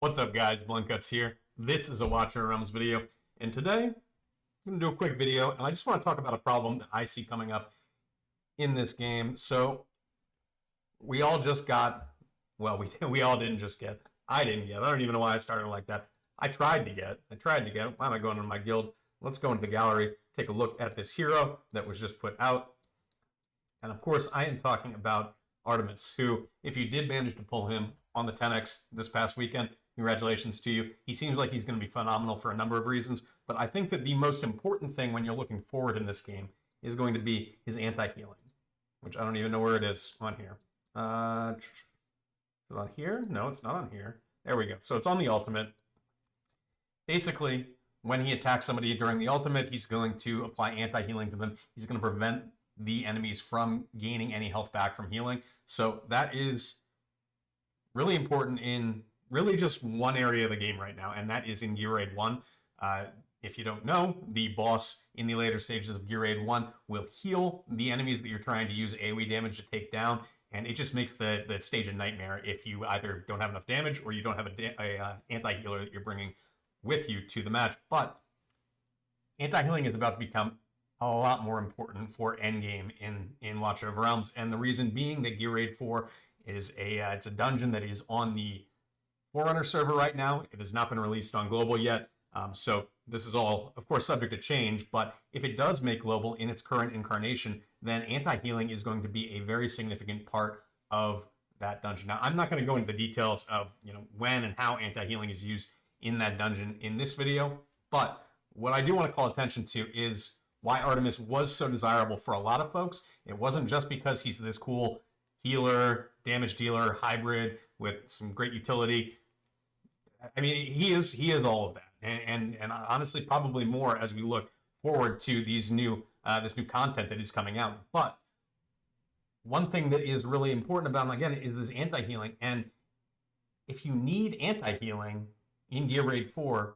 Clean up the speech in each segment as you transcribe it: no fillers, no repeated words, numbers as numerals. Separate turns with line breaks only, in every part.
What's up, guys? Bluntguts here. This is a Watcher Realms video, and today I'm going to do a quick video, and I just want to talk about a problem that I see coming up in this game. So we all just got, well, we all didn't just get, I didn't get, I don't even know why I started like that. I tried to get, why am I going into my guild? Let's go into the gallery, take a look at this hero that was just put out. And of course, I am talking about Artemis, who, if you did manage to pull him on the 10X this past weekend, congratulations to you. He seems like he's going to be phenomenal for a number of reasons, but I think that the most important thing when you're looking forward in this game is going to be his anti-healing, which I don't even know where it is on here. Is it on here? No, it's not on here. There we go. So it's on the ultimate. Basically, when he attacks somebody during the ultimate, he's going to apply anti-healing to them. He's going to prevent the enemies from gaining any health back from healing. So that is really important in really just one area of the game right now, and that is in Gear Raid 1. If you don't know, the boss in the later stages of Gear Raid 1 will heal the enemies that you're trying to use AoE damage to take down, and it just makes the stage a nightmare if you either don't have enough damage or you don't have a anti-healer that you're bringing with you to the match. But anti-healing is about to become a lot more important for endgame in Watcher of Realms, and the reason being that Gear Raid 4 is it's a dungeon that is on the Forerunner server right now. It has not been released on global yet, so this is all, of course, subject to change, but if it does make global in its current incarnation, then anti-healing is going to be a very significant part of that dungeon. Now, I'm not going to go into the details of when and how anti-healing is used in that dungeon in this video, but what I do want to call attention to is why Artemis was so desirable for a lot of folks. It wasn't just because he's this cool healer, damage dealer, hybrid with some great utility. I mean, he is all of that, and honestly, probably more as we look forward to these new this new content that is coming out. But one thing that is really important about him, again, is this anti-healing. And if you need anti-healing in Gear Raid 4,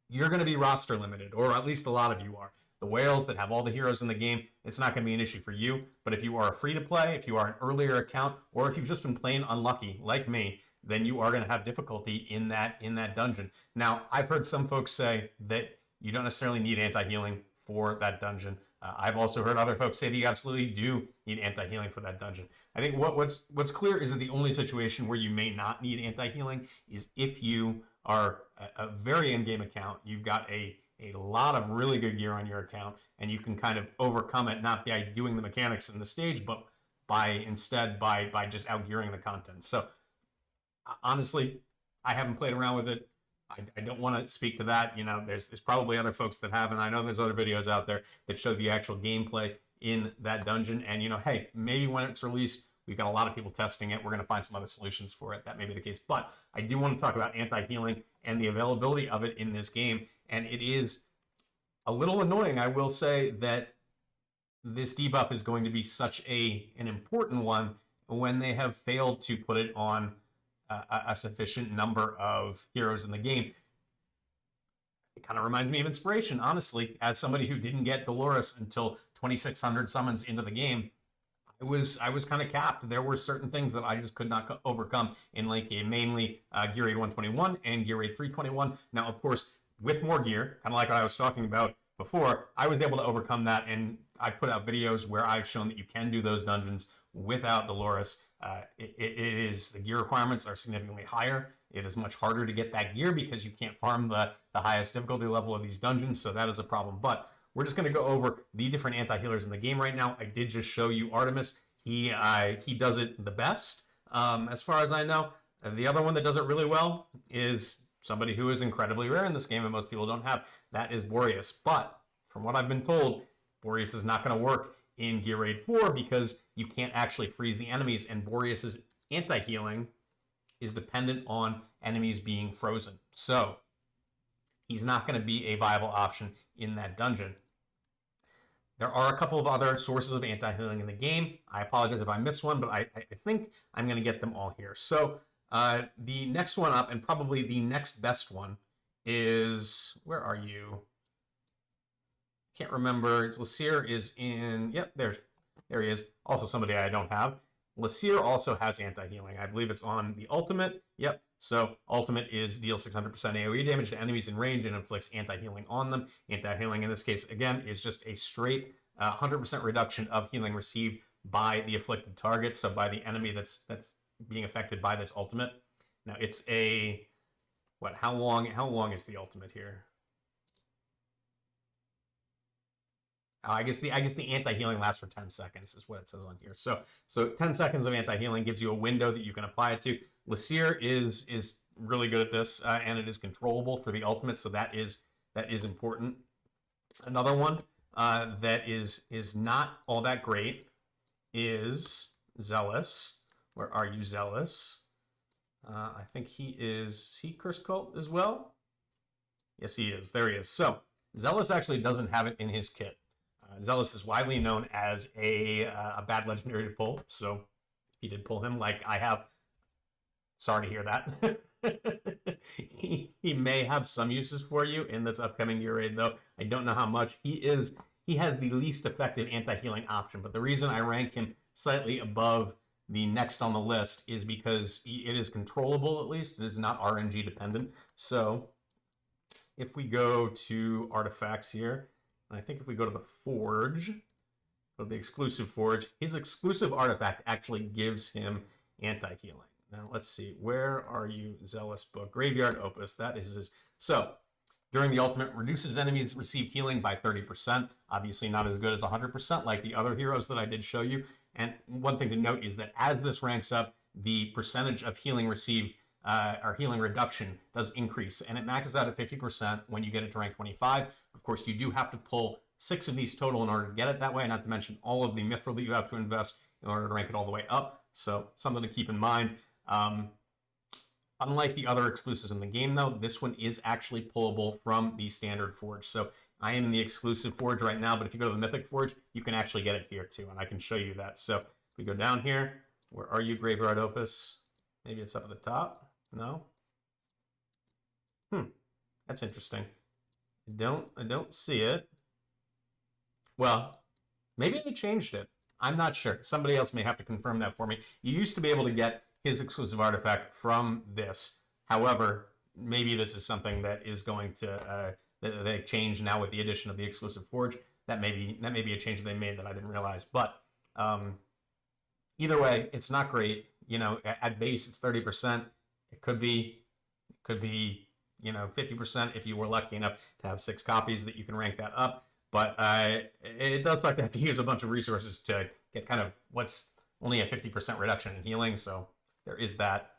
you're going to be roster limited, or at least a lot of you are. The whales that have all the heroes in the game, it's not going to be an issue for you. But if you are a free-to-play, if you are an earlier account, or if you've just been playing unlucky, like me, then you are going to have difficulty in that dungeon. Now, I've heard some folks say that you don't necessarily need anti-healing for that dungeon. I've also heard other folks say that you absolutely do need anti-healing for that dungeon. I think what's clear is that the only situation where you may not need anti-healing is if you are a very end-game account. You've got a lot of really good gear on your account, and you can kind of overcome it not by doing the mechanics in the stage, but instead by just outgearing the content. So honestly, I haven't played around with it. I don't want to speak to that. There's probably other folks that have, and I know there's other videos out there that show the actual gameplay in that dungeon. And hey, maybe when it's released, we've got a lot of people testing it. We're going to find some other solutions for it. That may be the case. But I do want to talk about anti-healing and the availability of it in this game. And it is a little annoying, I will say, that this debuff is going to be such an important one when they have failed to put it on a sufficient number of heroes in the game. It kind of reminds me of Inspiration, honestly. As somebody who didn't get Dolores until 2,600 summons into the game, I was kind of capped. There were certain things that I just could not overcome in late game, mainly Gear Raid 121 and Gear Raid 321. Now, of course, with more gear, kind of like what I was talking about before, I was able to overcome that, and I put out videos where I've shown that you can do those dungeons without Dolores. The gear requirements are significantly higher. It is much harder to get that gear because you can't farm the highest difficulty level of these dungeons, so that is a problem. But we're just going to go over the different anti-healers in the game right now. I did just show you Artemis. He does it the best, as far as I know. The other one that does it really well is somebody who is incredibly rare in this game and most people don't have. That is Boreas. But from what I've been told, Boreas is not going to work in Gear Raid 4 because you can't actually freeze the enemies, and Boreas's anti-healing is dependent on enemies being frozen. So he's not going to be a viable option in that dungeon. There are a couple of other sources of anti-healing in the game. I apologize if I missed one, but I think I'm going to get them all here. So the next one up, and probably the next best one, is, where are you? Can't remember. It's Lasir is in, yep, there he is. Also somebody I don't have. Lasir also has anti-healing. I believe it's on the ultimate. Yep. So ultimate is deal 600% AoE damage to enemies in range and inflicts anti-healing on them. Anti-healing in this case, again, is just a straight 100% reduction of healing received by the afflicted target, so by the enemy that's being affected by this ultimate. Now it's a what? How long is the ultimate here? I guess the anti-healing lasts for 10 seconds is what it says on here. So 10 seconds of anti-healing gives you a window that you can apply it to. Lasir is really good at this, and it is controllable through the ultimate, so that is important. Another one that is not all that great is Zealous. Where are you, Zealous? I think he is Curse Cult as well? Yes, he is. There he is. So Zealous actually doesn't have it in his kit. Zealous is widely known as a bad legendary to pull, so if you did pull him like I have, sorry to hear that. he may have some uses for you in this upcoming gear raid, though. I don't know how much. He has the least effective anti-healing option, but the reason I rank him slightly above the next on the list is because it is controllable, at least. It is not RNG dependent. So if we go to artifacts here, and I think if we go to the Forge, go to the exclusive Forge, his exclusive artifact actually gives him anti-healing. Now, let's see. Where are you, Zealous book? Graveyard Opus. That is his. So, during the ultimate, reduces enemies received healing by 30%. Obviously not as good as 100% like the other heroes that I did show you. And one thing to note is that as this ranks up, the percentage of healing received or healing reduction does increase. And it maxes out at 50% when you get it to rank 25. Of course, you do have to pull 6 of these total in order to get it that way, not to mention all of the mithril that you have to invest in order to rank it all the way up. So something to keep in mind. Unlike the other exclusives in the game, though, this one is actually pullable from the standard Forge. So I am in the exclusive Forge right now, but if you go to the Mythic Forge, you can actually get it here too, and I can show you that. So if we go down here, where are you, Graveyard Opus? Maybe it's up at the top? No? That's interesting. I don't see it. Well, maybe they changed it. I'm not sure. Somebody else may have to confirm that for me. You used to be able to get his exclusive artifact from this. However, maybe this is something that is going to that they've changed now with the addition of the exclusive Forge. That may be a change that they made that I didn't realize. But either way, it's not great. You know, at base it's 30%. It could be 50% if you were lucky enough to have 6 copies that you can rank that up. But it does like to have to use a bunch of resources to get kind of what's only a 50% reduction in healing. So there is that.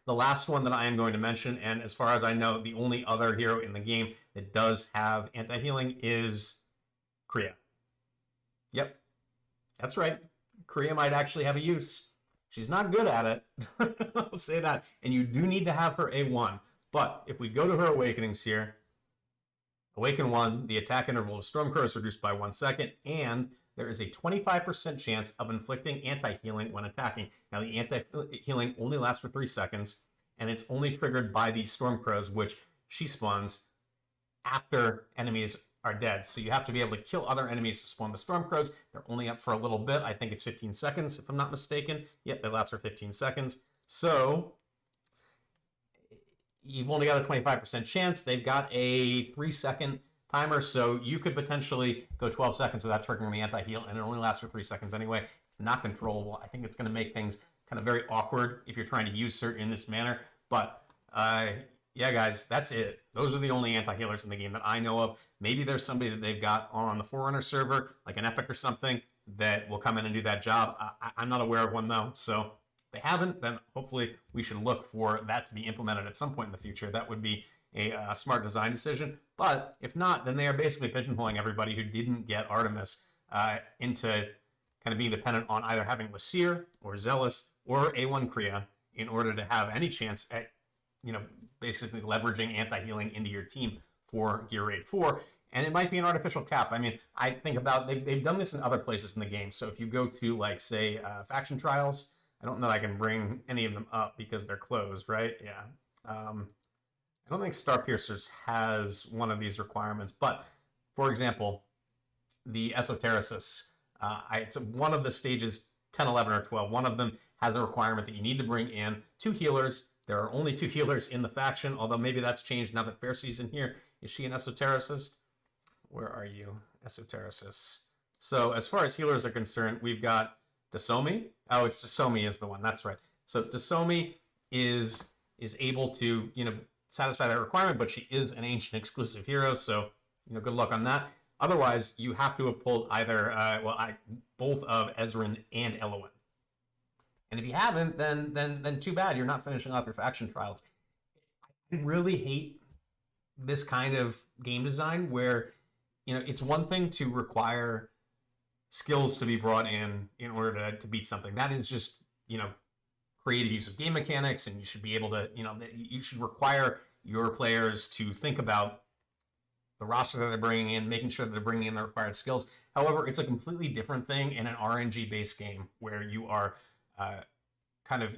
The last one that I am going to mention, and as far as I know, the only other hero in the game that does have anti-healing is Kriya. Yep, that's right. Kriya might actually have a use. She's not good at it. I'll say that. And you do need to have her A1. But if we go to her awakenings here, Awaken 1, the attack interval of Stormcrow is reduced by 1 second, and there is a 25% chance of inflicting anti-healing when attacking. Now, the anti-healing only lasts for 3 seconds, and it's only triggered by these Stormcrows, which she spawns after enemies are dead. So you have to be able to kill other enemies to spawn the Stormcrows. They're only up for a little bit. I think it's 15 seconds, if I'm not mistaken. Yep, they last for 15 seconds. So you've only got a 25% chance. They've got a 3-second timer, so you could potentially go 12 seconds without triggering the anti-heal, and it only lasts for 3 seconds anyway. It's not controllable. I think it's going to make things kind of very awkward if you're trying to use her in this manner. But yeah, guys, that's it. Those are the only anti-healers in the game that I know of. Maybe there's somebody that they've got on the Forerunner server, like an Epic or something, that will come in and do that job. I'm not aware of one, though, so if they haven't, then hopefully we should look for that to be implemented at some point in the future. That would be a smart design decision. But if not, then they are basically pigeonholing everybody who didn't get Artemis into kind of being dependent on either having Lasir or Zealous or A1 Kriya in order to have any chance at, basically leveraging anti-healing into your team for Gear Raid 4. And it might be an artificial cap. I mean, I think about, they've done this in other places in the game. So if you go to, like, say, Faction Trials, I don't know that I can bring any of them up because they're closed, right? Yeah. I don't think Starpiercers has one of these requirements. But, for example, the Esotericists, it's one of the stages 10, 11, or 12. One of them has a requirement that you need to bring in 2 healers There are only 2 healers in the faction, although maybe that's changed now that Fairsea's in here. Is she an esotericist? Where are you, esotericist? So as far as healers are concerned, we've got Dasomi. Oh, it's Dasomi is the one. That's right. So Dasomi is able to, satisfy that requirement, but she is an ancient exclusive hero, so, good luck on that. Otherwise, you have to have pulled either, both of Ezrin and Elowen. And if you haven't, then too bad. You're not finishing off your faction trials. I really hate this kind of game design where, it's one thing to require skills to be brought in order to beat something. That is just, creative use of game mechanics, and you should be able to, you should require your players to think about the roster that they're bringing in, making sure that they're bringing in the required skills. However, it's a completely different thing in an RNG-based game where you are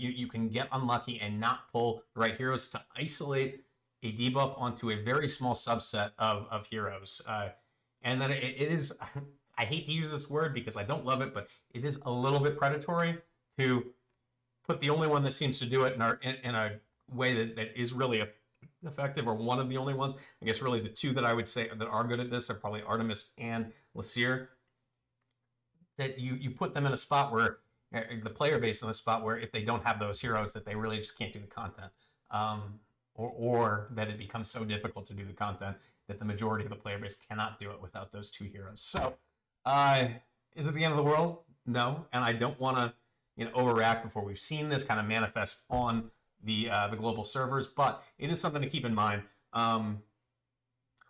you can get unlucky and not pull the right heroes to isolate a debuff onto a very small subset of heroes. And then it is, I hate to use this word because I don't love it, but it is a little bit predatory to put the only one that seems to do it in a way that is really effective, or one of the only ones. I guess really the 2 that I would say that are good at this are probably Artemis and Lasir. That you put them in a spot where, the player base in a spot where if they don't have those heroes, that they really just can't do the content. Or that it becomes so difficult to do the content that the majority of the player base cannot do it without those 2 heroes. So, is it the end of the world? No, and I don't want to overreact before we've seen this kind of manifest on the global servers, but it is something to keep in mind.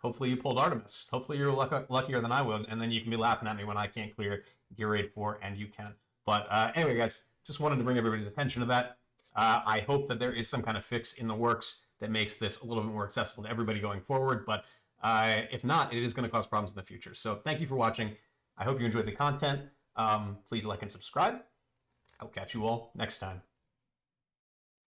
Hopefully you pulled Artemis. Hopefully you're luckier than I would, and then you can be laughing at me when I can't clear Gear Raid 4, and you can. But anyway, guys, just wanted to bring everybody's attention to that. I hope that there is some kind of fix in the works that makes this a little bit more accessible to everybody going forward, but if not, it is going to cause problems in the future. So thank you for watching. I hope you enjoyed the content. Please like and subscribe. I'll catch you all next time.